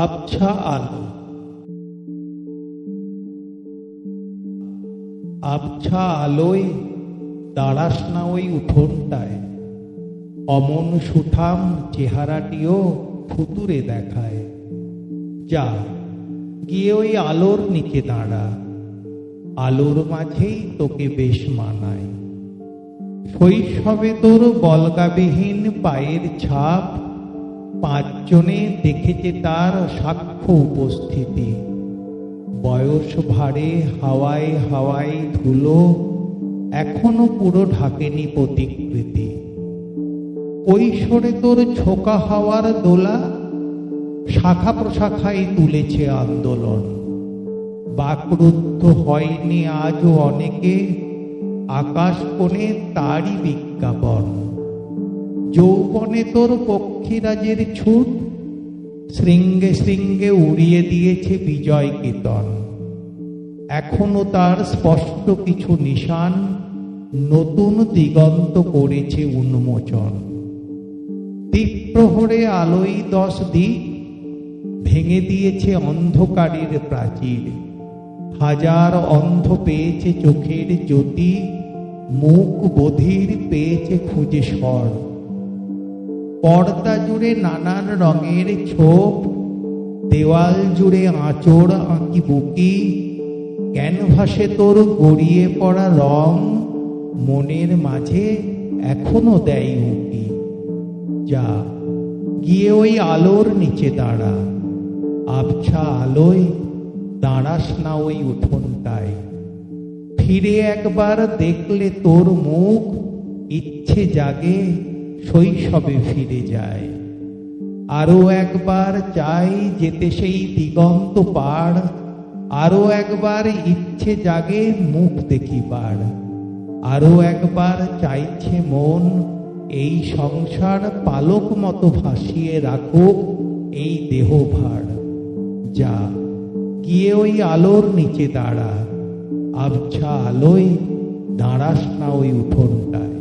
আবছা আলো। আবছা আলোয় দাঁড়াস না ওই উঠোনটায়, অমন সুঠাম চেহারাটিও ফুতুরে দেখায়। যা গিয়ে ওই আলোর নিচে দাঁড়া, আলোর মাঝেই তোকে বেশ মানায়। শৈশবে তোর বলগাবিহীন পায়ের ছাপ পাঁচজনে দেখেছে তার সাক্ষ্য উপস্থিতি। বয়স ভারে হাওয়ায় হাওয়ায় ধুলো এখনো পুরো ঢাকেনি প্রতিকৃতি। কৈশোরে তোর ছোকা হাওয়ার দোলা শাখা প্রশাখায় তুলেছে আন্দোলন। বাকরুদ্ধ হয়নি আজও অনেকে, আকাশ কোণে তারই বিজ্ঞাপন। যৌবনে তোর পক্ষীরাজের ছুট শৃঙ্গে শৃঙ্গে উড়িয়ে দিয়েছে বিজয় কেতন। এখনো তার স্পষ্ট কিছু নিশান নতুন দিগন্ত করেছে উন্মোচন। দ্বীপ্রহরে আলোয় 10 দিক ভেঙে দিয়েছে অন্ধকারের প্রাচীর। হাজার অন্ধ পেয়েছে চোখের জ্যোতি, মুখ বধির পেয়েছে খুঁজে স্বর। পর্দা জুড়ে নানান রঙের ছোপ, দেওয়াল জুড়ে আঁচড় আঁকি বুকি। ক্যানভাসে তোর গড়িয়ে পড়া রং মনের মাঝে এখনো দেয় উকি। যা গিয়ে ওই আলোর নিচে দাঁড়া, আবছা আলোয় দাঁড়াস না ওই উঠোনটায়। ফিরে একবার দেখলে তোর মুখ ইচ্ছে জাগে শৈশবে ফিরে যায়। আরো একবার চাই যেতে সেই দিগন্ত পাড়, আরো একবার ইচ্ছে জাগে মুখ দেখিবার। আরো একবার চাইছে মন এই সংসার পালক মতো ভাসিয়ে রাখুক এই দেহভার। যা গিয়ে ওই আলোর নিচে দাঁড়া, আবছা আলোয় দাঁড়াস না ওই উঠোনটায়।